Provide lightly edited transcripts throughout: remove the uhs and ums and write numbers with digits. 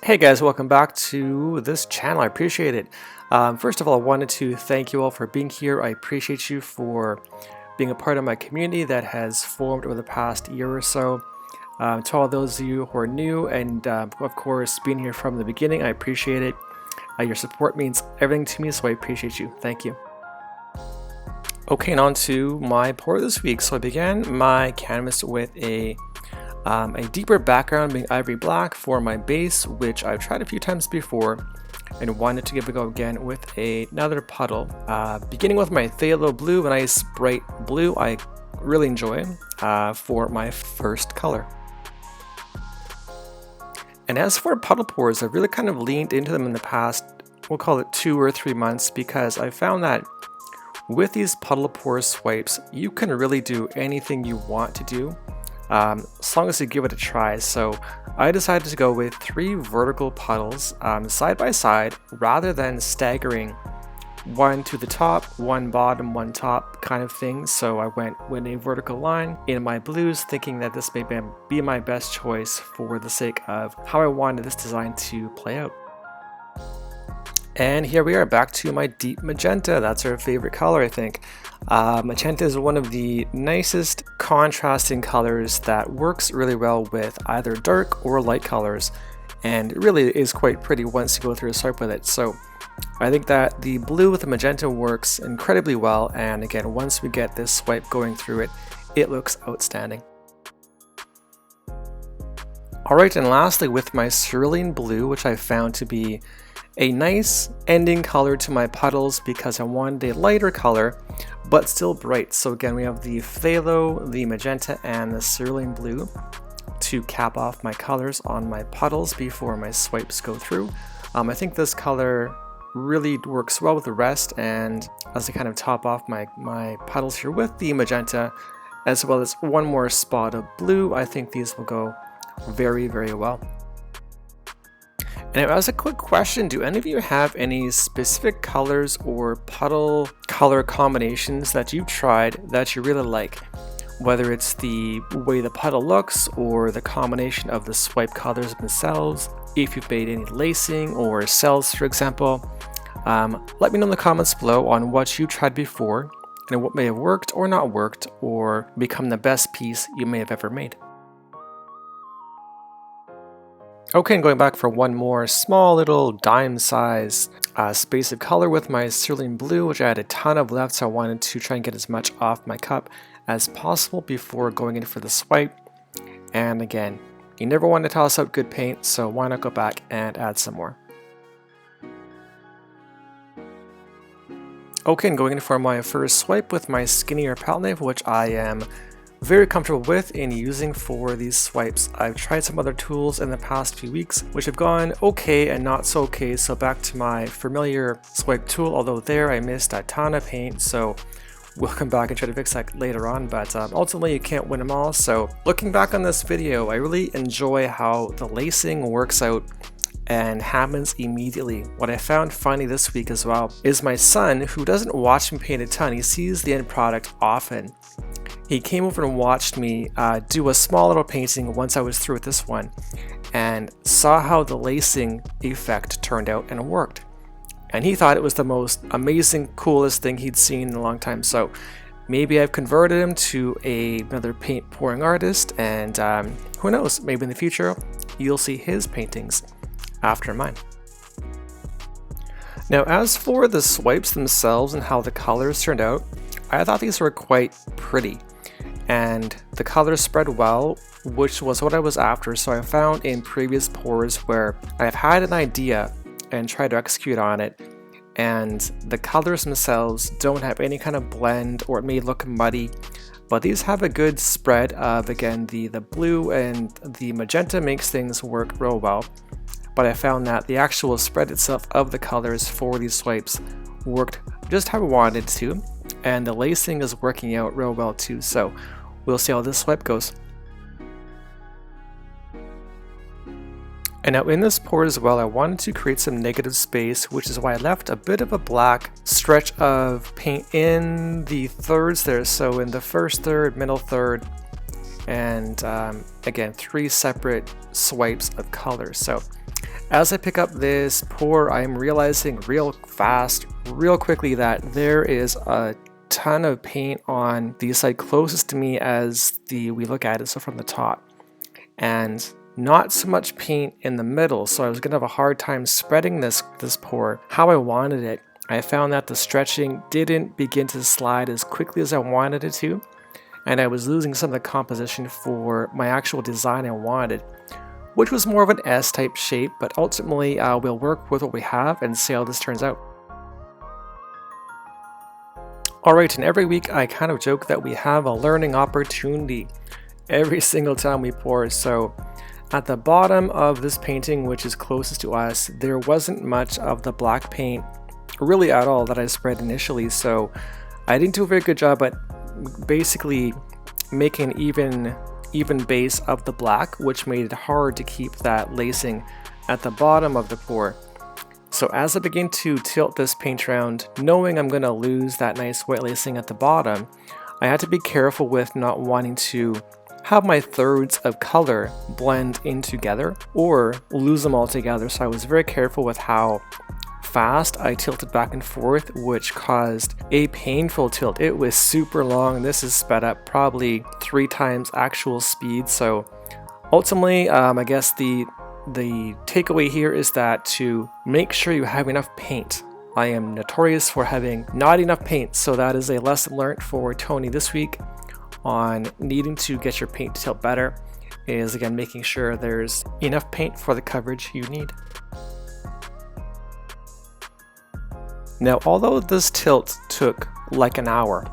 Hey guys, welcome back to this channel. I appreciate it. First of all, I wanted to thank you all for being here. I appreciate you for being a part of my community that has formed over the past year or so. To all those of you who are new and of course being here from the beginning, I appreciate it. Your support means everything to me, so I appreciate you. Thank you. Okay, and on to my pour this week. So I began my canvas with a deeper background being Ivory Black for my base, which I've tried a few times before and wanted to give a go again with another puddle. Beginning with my phthalo blue, a nice bright blue I really enjoy for my first color. And as for puddle pours, I've really kind of leaned into them in the past, we'll call it 2 or 3 months, because I found that with these puddle pour swipes, you can really do anything you want to do. As long as you give it a try. So I decided to go with 3 vertical puddles side by side rather than staggering one to the top, one bottom, one top kind of thing. So I went with a vertical line in my blues, thinking that this may be my best choice for the sake of how I wanted this design to play out. And here we are back to my deep magenta. That's our favorite color, I think. Magenta is one of the nicest contrasting colors that works really well with either dark or light colors, and it really is quite pretty once you go through a swipe with it. So I think that the blue with the magenta works incredibly well, and again, once we get this swipe going through it, it looks outstanding. Alright, and lastly with my cerulean blue, which I found to be a nice ending color to my puddles because I wanted a lighter color but still bright. So again, we have the phthalo, the magenta, and the cerulean blue to cap off my colors on my puddles before my swipes go through. I think this color really works well with the rest, and as I kind of top off my puddles here with the magenta as well as one more spot of blue, I think these will go very, very well. And as a quick question, do any of you have any specific colors or puddle color combinations that you've tried that you really like? Whether it's the way the puddle looks or the combination of the swipe colors themselves, if you've made any lacing or cells, for example. Let me know in the comments below on what you tried before and what may have worked or not worked or become the best piece you may have ever made. Okay, and going back for one more small little dime size space of color with my cerulean blue, which I had a ton of left, so I wanted to try and get as much off my cup as possible before going in for the swipe. And again, you never want to toss out good paint, so why not go back and add some more. Okay, and going in for my first swipe with my skinnier palette knife, which I am very comfortable with in using for these swipes. I've tried some other tools in the past few weeks which have gone okay and not so okay, so back to my familiar swipe tool, although there I missed a ton of paint, so we'll come back and try to fix that later on, but ultimately you can't win them all. So looking back on this video, I really enjoy how the lacing works out and happens immediately. What I found funny this week as well is my son, who doesn't watch me paint a ton, he sees the end product often. He came over and watched me do a small little painting once I was through with this one and saw how the lacing effect turned out and worked. And he thought it was the most amazing, coolest thing he'd seen in a long time. So maybe I've converted him to another paint pouring artist, and who knows, maybe in the future you'll see his paintings after mine. Now as for the swipes themselves and how the colors turned out, I thought these were quite pretty. And the colors spread well, which was what I was after. So I found in previous pours where I've had an idea and tried to execute on it, and the colors themselves don't have any kind of blend or it may look muddy, but these have a good spread of, again, the blue and the magenta makes things work real well. But I found that the actual spread itself of the colors for these swipes worked just how I wanted to, and the lacing is working out real well too, so we'll see how this swipe goes. And now in this pour as well, I wanted to create some negative space, which is why I left a bit of a black stretch of paint in the thirds there. So in the first third, middle third, and again 3 separate swipes of colors. So as I pick up this pour, I'm realizing real fast, real quickly, that there is a ton of paint on the side closest to me as we look at it, so from the top, and not so much paint in the middle. So I was gonna have a hard time spreading this pour how I wanted it. I found that the stretching didn't begin to slide as quickly as I wanted it to, and I was losing some of the composition for my actual design I wanted, which was more of an S-type shape, but ultimately we'll work with what we have and see how this turns out. Alright, and every week I kind of joke that we have a learning opportunity every single time we pour. So at the bottom of this painting, which is closest to us, there wasn't much of the black paint really at all that I spread initially, so I didn't do a very good job at basically making an even base of the black, which made it hard to keep that lacing at the bottom of the pour. So as I begin to tilt this paint around, knowing I'm going to lose that nice white lacing at the bottom, I had to be careful with not wanting to have my thirds of color blend in together or lose them all together. So I was very careful with how fast I tilted back and forth, which caused a painful tilt. It was super long. This is sped up probably 3 times actual speed. So ultimately, I guess the takeaway here is that to make sure you have enough paint. I am notorious for having not enough paint, so that is a lesson learned for Tony this week on needing to get your paint to tilt better, is again making sure there's enough paint for the coverage you need. Now, although this tilt took like an hour,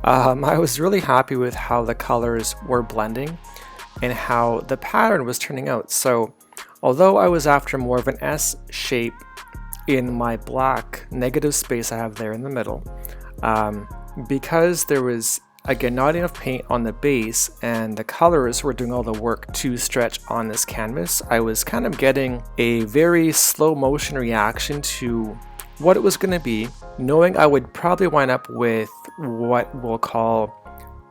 I was really happy with how the colors were blending and how the pattern was turning out. So although I was after more of an S shape in my black negative space I have there in the middle, because there was again not enough paint on the base and the colors were doing all the work to stretch on this canvas, I was kind of getting a very slow motion reaction to what it was going to be, knowing I would probably wind up with what we'll call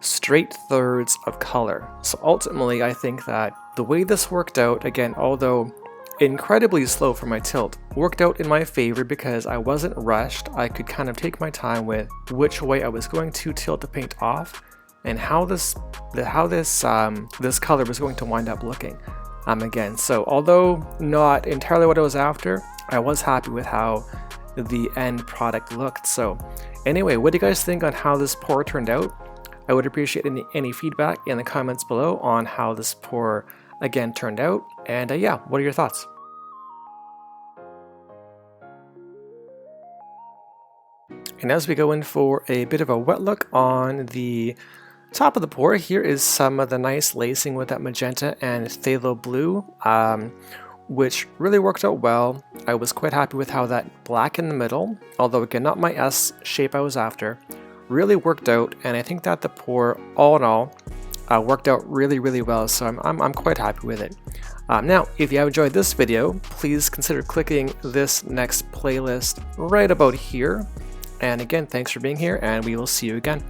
straight thirds of color. So ultimately I think that the way this worked out, again, although incredibly slow for my tilt, worked out in my favor because I wasn't rushed. I could kind of take my time with which way I was going to tilt the paint off and how this color was going to wind up looking. Again, so although not entirely what I was after, I was happy with how the end product looked. So anyway, what do you guys think on how this pour turned out? I would appreciate any feedback in the comments below on how this pour again turned out, and yeah, what are your thoughts? And as we go in for a bit of a wet look on the top of the pour, here is some of the nice lacing with that magenta and phthalo blue, which really worked out well. I was quite happy with how that black in the middle, although again not my S shape I was after, really worked out, and I think that the pour all in all worked out really well, so I'm quite happy with it. Now, if you have enjoyed this video, please consider clicking this next playlist right about here. And again, thanks for being here, and we will see you again.